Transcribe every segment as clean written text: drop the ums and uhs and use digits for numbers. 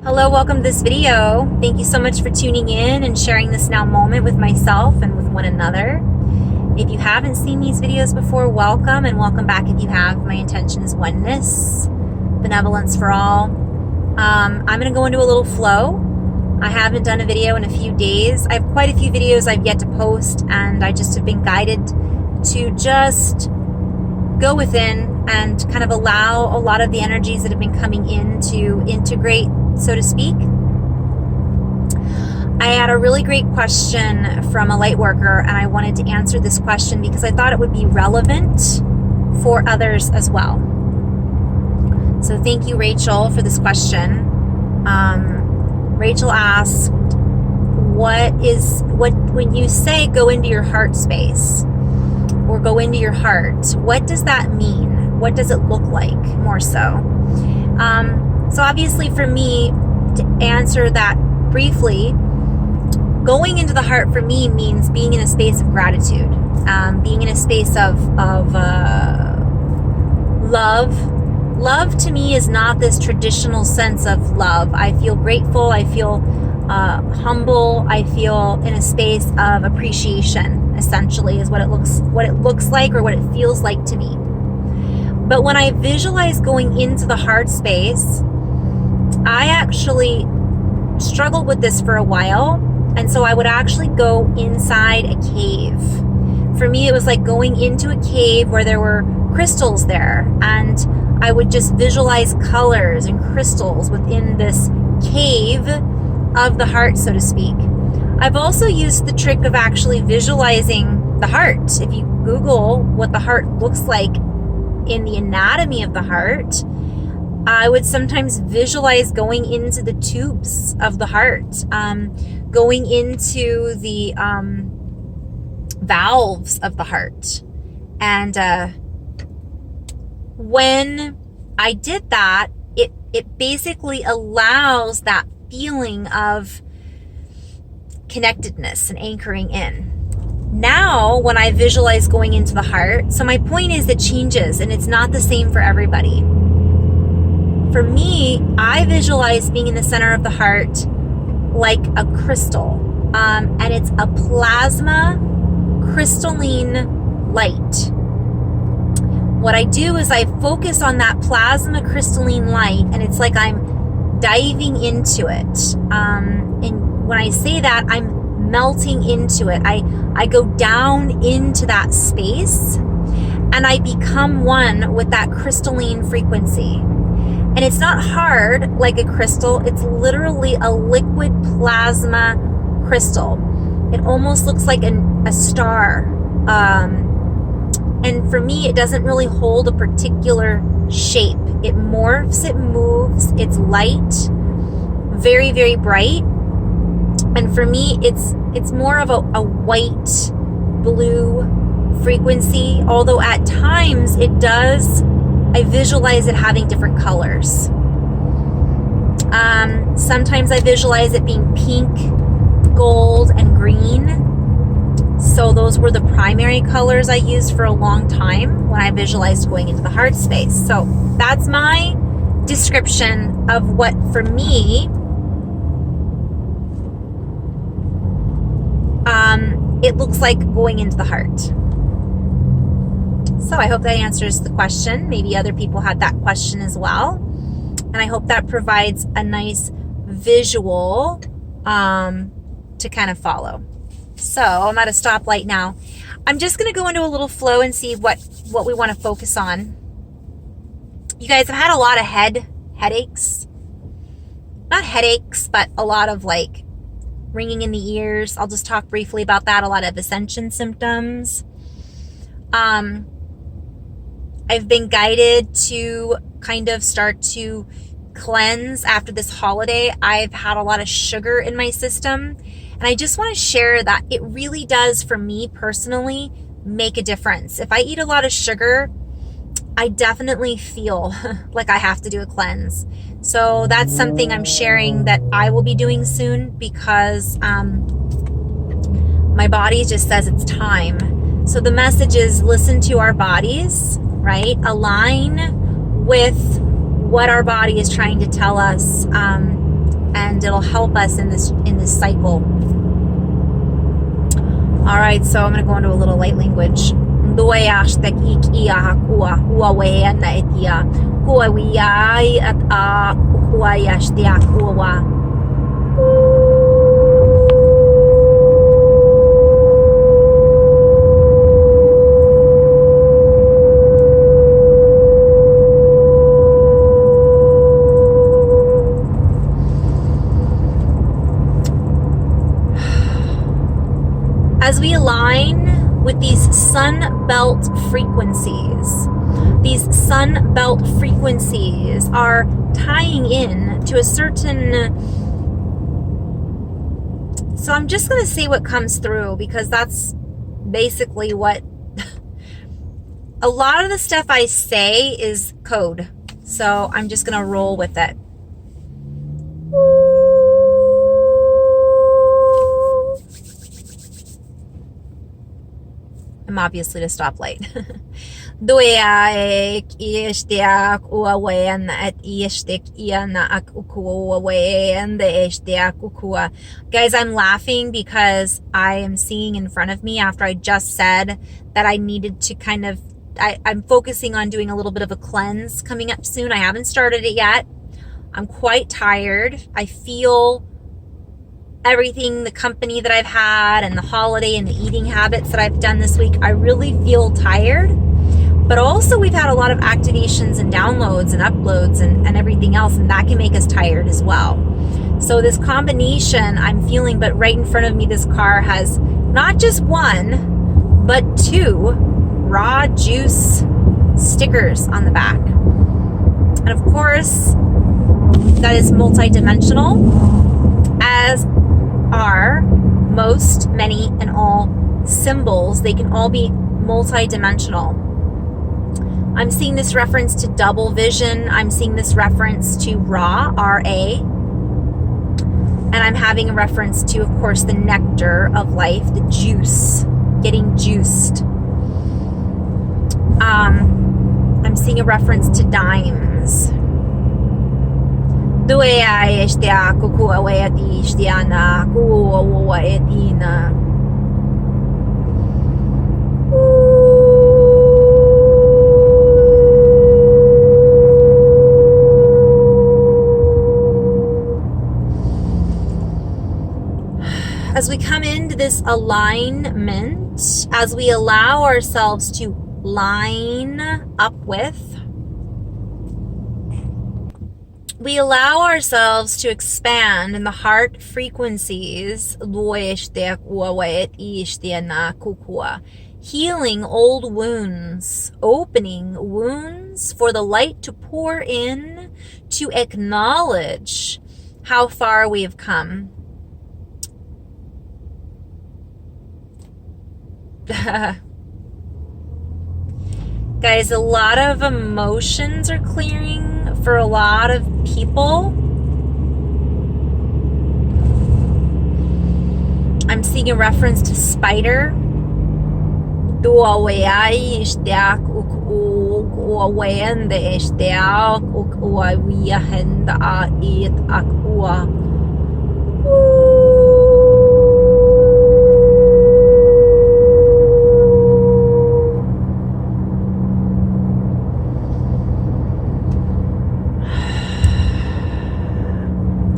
Hello, welcome to this video. Thank you so much for tuning in and sharing this now moment with myself and with one another. If you haven't seen these videos before, welcome, and welcome back if you have. My intention is oneness, benevolence for all. I'm going to go into a little flow. I haven't done a video in a few days. I have quite a few videos I've yet to post, and I just have been guided to just go within and kind of allow a lot of the energies that have been coming in to integrate, so to speak. I had a really great question from a light worker, and I wanted to answer this question because I thought it would be relevant for others as well. So thank you, Rachel, for this question. Rachel asked, when you say go into your heart space or go into your heart, what does that mean? What does it look like, more so? So obviously for me, to answer that briefly, going into the heart for me means being in a space of gratitude, being in a space of love. Love to me is not this traditional sense of love. I feel grateful. I feel humble. I feel in a space of appreciation, essentially, is what it looks like or what it feels like to me. But when I visualize going into the heart space, I actually struggled with this for a while. And so I would actually go inside a cave. For me, it was like going into a cave where there were crystals there. And I would just visualize colors and crystals within this cave of the heart, so to speak. I've also used the trick of actually visualizing the heart. If you Google what the heart looks like in the anatomy of the heart, I would sometimes visualize going into the tubes of the heart, going into the valves of the heart. And when I did that, it basically allows that feeling of connectedness and anchoring in. Now, when I visualize going into the heart, so my point is it changes and it's not the same for everybody. For me, I visualize being in the center of the heart like a crystal, and it's a plasma crystalline light. What I do is I focus on that plasma crystalline light, and it's like I'm diving into it. And when I say that, I'm melting into it. I go down into that space, and I become one with that crystalline frequency. And it's not hard like a crystal. It's literally a liquid plasma crystal. It almost looks like a star. And for me, it doesn't really hold a particular shape. It morphs, it moves, it's light, very, very bright. And for me, it's more of a white, blue frequency, although at times I visualize it having different colors. Sometimes I visualize it being pink, gold, and green. So those were the primary colors I used for a long time when I visualized going into the heart space. So that's my description of what, for me, it looks like going into the heart. So I hope that answers the question. Maybe other people had that question as well. And I hope that provides a nice visual to kind of follow. So I'm at a stoplight now. I'm just going to go into a little flow and see what we want to focus on. You guys have had a lot of headaches. Not headaches, but a lot of like ringing in the ears. I'll just talk briefly about that. A lot of ascension symptoms. I've been guided to kind of start to cleanse after this holiday. I've had a lot of sugar in my system, and I just want to share that it really does, for me personally, make a difference. If I eat a lot of sugar, I definitely feel like I have to do a cleanse. So that's something I'm sharing that I will be doing soon because my body just says it's time. So the message is listen to our bodies, right? Align with what our body is trying to tell us. and it'll help us in this cycle. All right, so I'm going to go into a little light language. As we align with these sun belt frequencies, are tying in to a certain... So I'm just going to say what comes through, because that's basically what... A lot of the stuff I say is code. So I'm just going to roll with it. I'm obviously to stoplight. Guys, I'm laughing because I am seeing in front of me, after I just said that I needed to kind of, I'm focusing on doing a little bit of a cleanse coming up soon. I haven't started it yet. I'm quite tired. I feel everything, the company that I've had and the holiday and the eating habits that I've done this week, I really feel tired. But also we've had a lot of activations and downloads and uploads and everything else, and that can make us tired as well. So this combination I'm feeling, but right in front of me, this car has not just one, but two raw juice stickers on the back. And of course, that is multidimensional, as are most, many, and all symbols. They can all be multidimensional. I'm seeing this reference to double vision. I'm seeing this reference to Ra, R-A. And I'm having a reference to, of course, the nectar of life, the juice, getting juiced. I'm seeing a reference to dimes. As we come into this alignment, as we allow ourselves to line up with, we allow ourselves to expand in the heart frequencies, healing old wounds, opening wounds for the light to pour in, to acknowledge how far we have come. Guys, a lot of emotions are clearing for a lot of people. I'm seeing a reference to spider.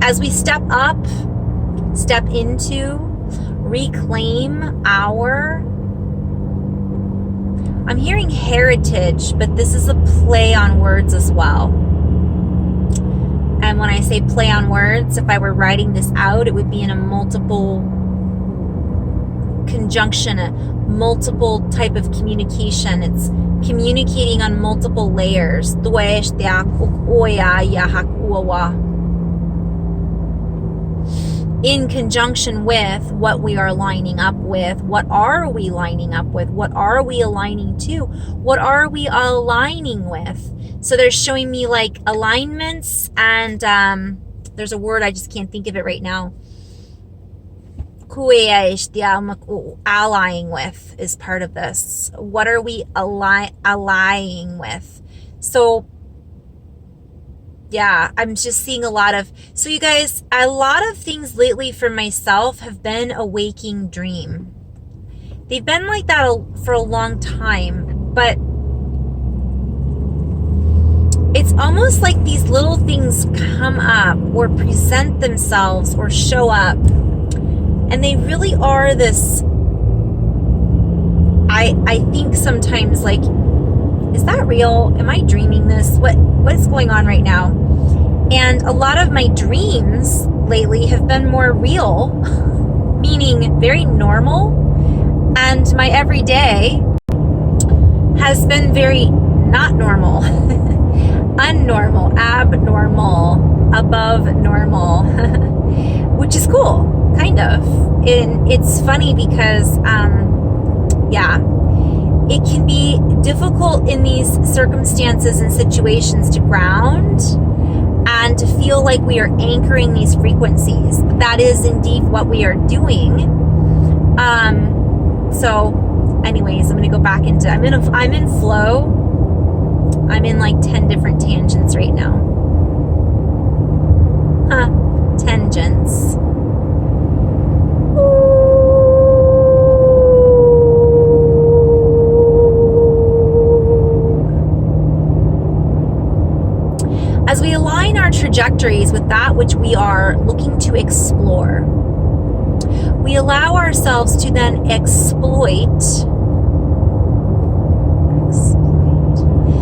As we step up, step into, reclaim our, I'm hearing heritage, but this is a play on words as well. And when I say play on words, if I were writing this out, it would be in a multiple conjunction, a multiple type of communication. It's communicating on multiple layers. In conjunction with what we are lining up with. What are we lining up with? What are we aligning to? What are we aligning with? So they're showing me like alignments, and there's a word, I just can't think of it right now. Allying with is part of this. What are we allying with? So Yeah, I'm just seeing a lot of, so you guys, a lot of things lately for myself have been a waking dream. They've been like that for a long time, but it's almost like these little things come up or present themselves or show up, and they really are this, I think sometimes, like, is that real? Am I dreaming this? What's going on right now? And a lot of my dreams lately have been more real, meaning very normal, and my everyday has been very not normal, unnormal, abnormal, above normal, which is cool, kind of. And it's funny because, it can be difficult in these circumstances and situations to ground and to feel like we are anchoring these frequencies. That is indeed what we are doing. So anyways, I'm going to go back into, I'm in flow. I'm in like 10 different tangents right now. Tangents. As we align our trajectories with that which we are looking to explore, we allow ourselves to then exploit.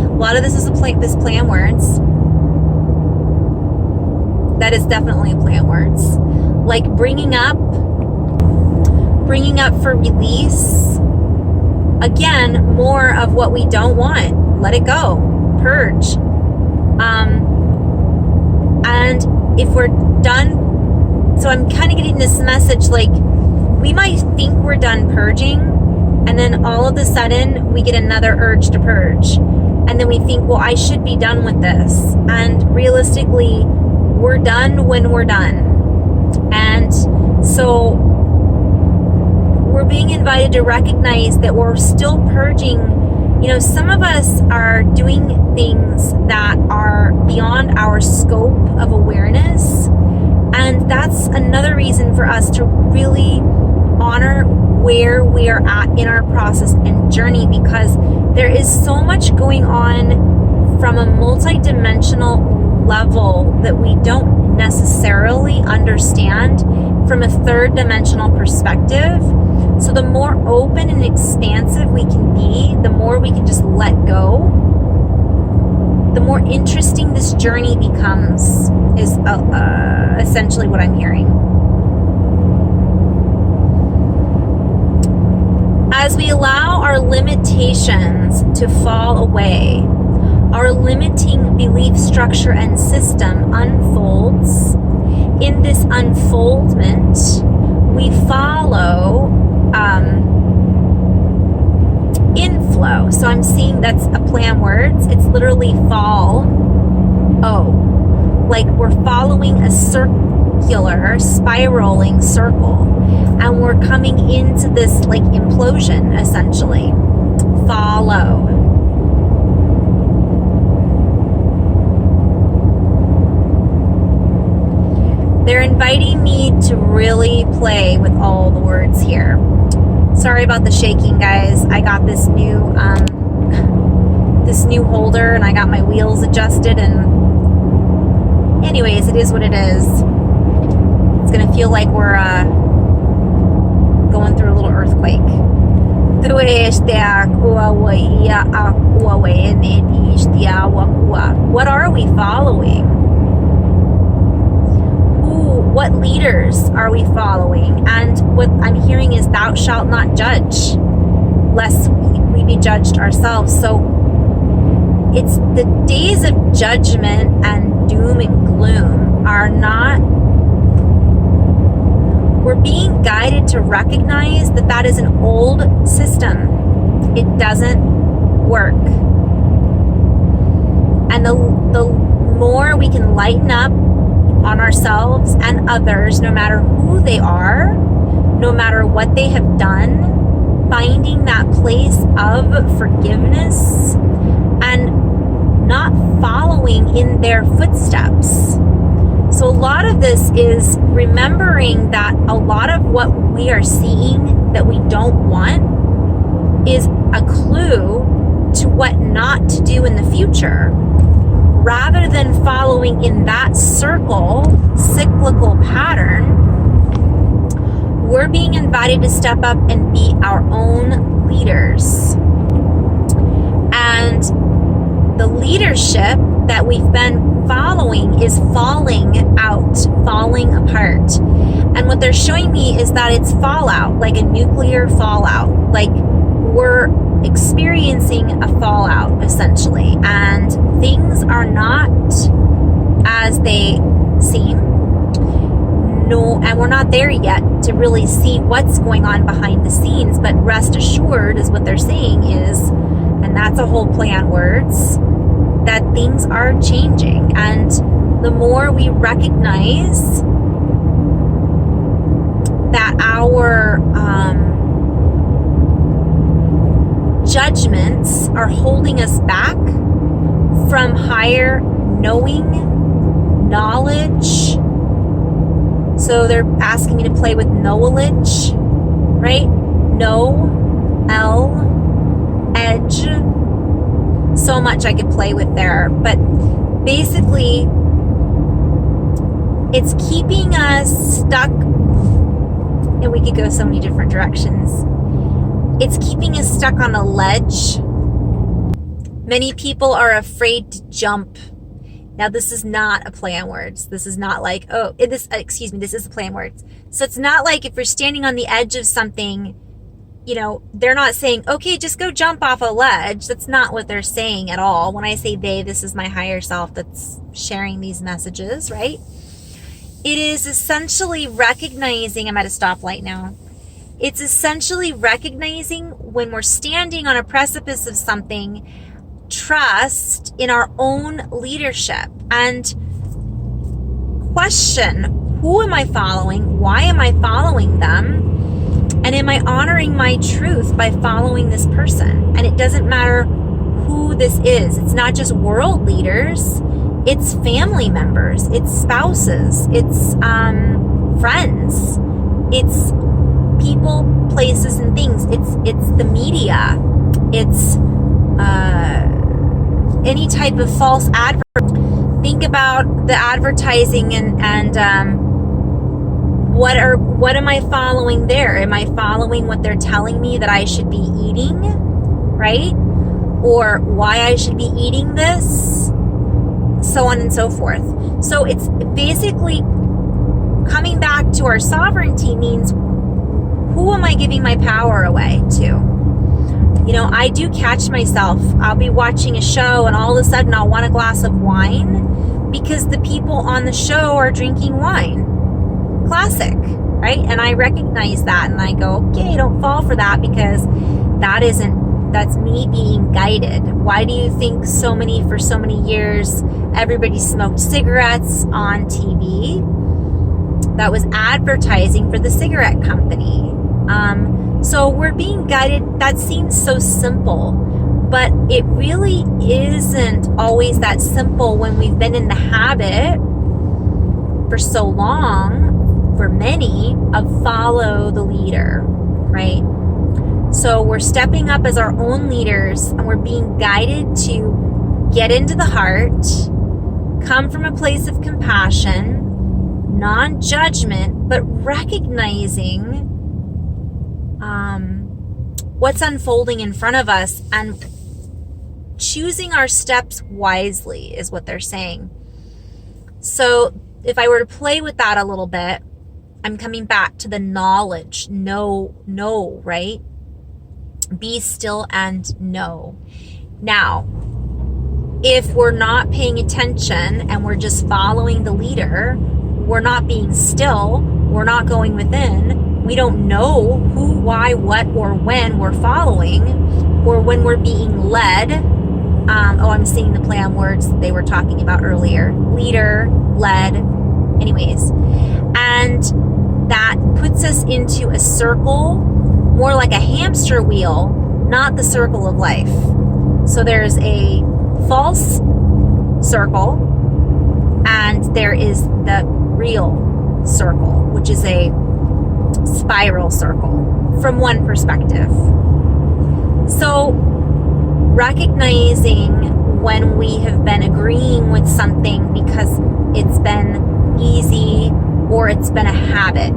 A lot of this is this play on words. That is definitely a play on words. Like bringing up for release. Again, more of what we don't want. Let it go. Purge. And if we're done, so I'm kind of getting this message, like we might think we're done purging, and then all of a sudden we get another urge to purge. And then we think, well, I should be done with this. And realistically, we're done when we're done. And so we're being invited to recognize that we're still purging. You know, some of us are doing things that are beyond our scope of awareness. And that's another reason for us to really honor where we are at in our process and journey, because there is so much going on from a multidimensional level that we don't necessarily understand from a third dimensional perspective. So the more open and expansive we can be, the more we can just let go, the more interesting this journey becomes, is essentially what I'm hearing. As we allow our limitations to fall away, our limiting belief structure and system unfolds. In this unfoldment, we follow inflow. So I'm seeing that's a play on words. It's literally fall. Oh, like we're following a circular, spiraling circle, and we're coming into this like implosion, essentially. Follow. They're inviting me to really play with all the words here. Sorry about the shaking, guys. I got this new holder, and I got my wheels adjusted, and anyways, it is what it is. It's gonna feel like we're going through a little earthquake. What are we following? What leaders are we following? And what I'm hearing is, thou shalt not judge, lest we be judged ourselves. So it's the days of judgment and doom and gloom are not, we're being guided to recognize that that is an old system. It doesn't work. And the more we can lighten up on ourselves and others, no matter who they are, no matter what they have done, finding that place of forgiveness and not following in their footsteps. So a lot of this is remembering that a lot of what we are seeing that we don't want is a clue to what not to do in the future. Rather than following in that cyclical pattern, we're being invited to step up and be our own leaders. And the leadership that we've been following is falling apart. And what they're showing me is that it's fallout, like a nuclear fallout. Like we're experiencing a fallout essentially, and things are not as they seem. No, and we're not there yet to really see what's going on behind the scenes, but rest assured is what they're saying is, and that's a whole play on words, that things are changing. And the more we recognize that our judgments are holding us back from higher knowledge. So they're asking me to play with knowledge, right? Edge. So much I could play with there. But basically, it's keeping us stuck, and we could go so many different directions. It's keeping us stuck on a ledge. Many people are afraid to jump. Now, this is not a play on words. This is not like, this is a play on words. So it's not like if you're standing on the edge of something, they're not saying, okay, just go jump off a ledge. That's not what they're saying at all. When I say they, this is my higher self that's sharing these messages, right? It is essentially recognizing, I'm at a stoplight now. It's essentially recognizing when we're standing on a precipice of something, trust in our own leadership and question, who am I following? Why am I following them? And am I honoring my truth by following this person? And it doesn't matter who this is. It's not just world leaders. It's family members. It's spouses. It's friends. It's people, places, and things. It's the media. It's any type of false advertising. Think about the advertising and what am I following there? Am I following what they're telling me that I should be eating, right? Or why I should be eating this, so on and so forth. So it's basically coming back to our sovereignty means, who am I giving my power away to? I do catch myself. I'll be watching a show and all of a sudden I'll want a glass of wine because the people on the show are drinking wine. Classic, right? And I recognize that and I go, okay, don't fall for that, because that's me being guided. Why do you think for so many years, everybody smoked cigarettes on TV? That was advertising for the cigarette company. So we're being guided. That seems so simple, but it really isn't always that simple when we've been in the habit for so long, for many, of follow the leader, right? So we're stepping up as our own leaders and we're being guided to get into the heart, come from a place of compassion, non-judgment, but recognizing what's unfolding in front of us and choosing our steps wisely is what they're saying. So if I were to play with that a little bit, I'm coming back to the knowledge. Know, right? Be still and know. Now, if we're not paying attention and we're just following the leader, we're not being still, we're not going within, we don't know who, why, what, or when we're following, or when we're being led. I'm seeing the play on words that they were talking about earlier. Leader, led, anyways. And that puts us into a circle, more like a hamster wheel, not the circle of life. So there's a false circle, and there is the real circle, which is a spiral circle from one perspective. So recognizing when we have been agreeing with something because it's been easy or it's been a habit,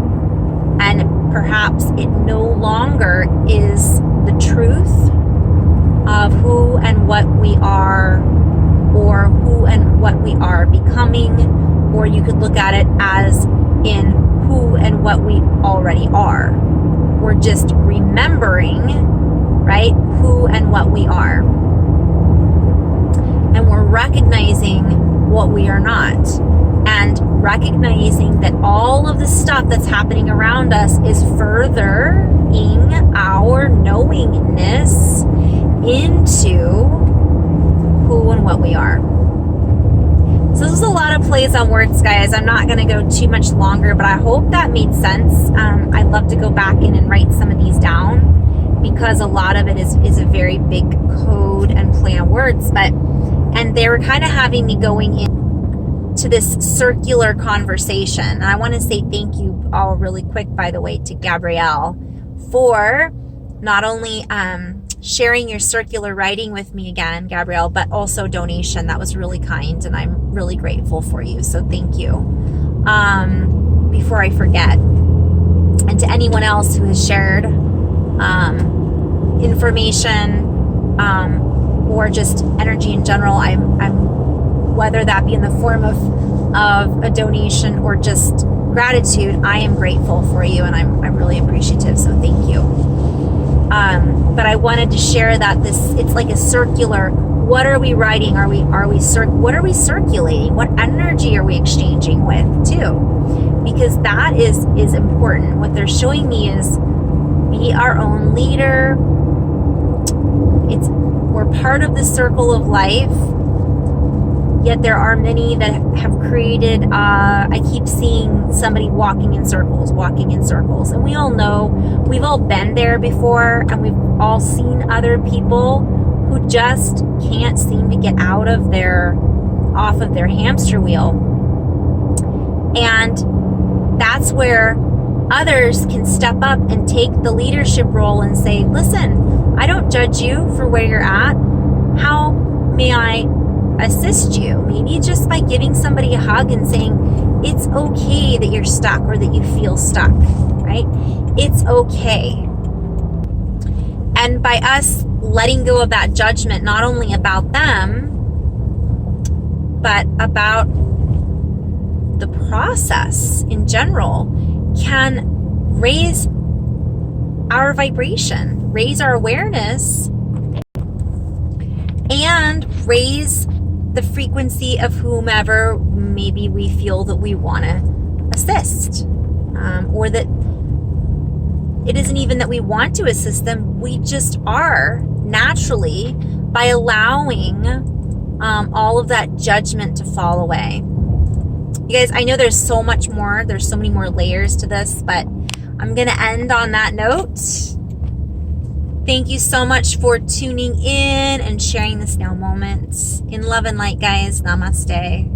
and perhaps it no longer is the truth of who and what we are, or who and what we are becoming, or you could look at it as in who and what we already are. We're just remembering, right, who and what we are. And we're recognizing what we are not. And recognizing that all of the stuff that's happening around us is furthering our knowingness into who and what we are. So this is a lot of plays on words, guys. I'm not going to go too much longer, but I hope that made sense. I'd love to go back in and write some of these down, because a lot of it is a very big code and play on words. And they were kind of having me going into this circular conversation. And I want to say thank you all really quick, by the way, to Gabrielle for not only sharing your circular writing with me again, Gabrielle, but also donation. That was really kind, and I'm really grateful for you. So thank you. Before I forget, and to anyone else who has shared information or just energy in general, I'm whether that be in the form of a donation or just gratitude, I am grateful for you, and I'm really appreciative. So thank you. But I wanted to share that it's like a circular. What are we writing? What are we circulating? What energy are we exchanging with too? Because that is important. What they're showing me is be our own leader. We're part of the circle of life. Yet there are many that have created, I keep seeing somebody walking in circles. And we all know, we've all been there before, and we've all seen other people who just can't seem to get off of their hamster wheel. And that's where others can step up and take the leadership role and say, listen, I don't judge you for where you're at. How may I assist you? Maybe just by giving somebody a hug and saying, it's okay that you're stuck or that you feel stuck, right? It's okay. And by us letting go of that judgment, not only about them, but about the process in general, can raise our vibration, raise our awareness, and raise the frequency of whomever maybe we feel that we want to assist, or that it isn't even that we want to assist them, we just are naturally, by allowing all of that judgment to fall away. You guys, I know there's so much more, there's so many more layers to this, but I'm going to end on that note. Thank you so much for tuning in and sharing this now moment. In love and light, guys. Namaste.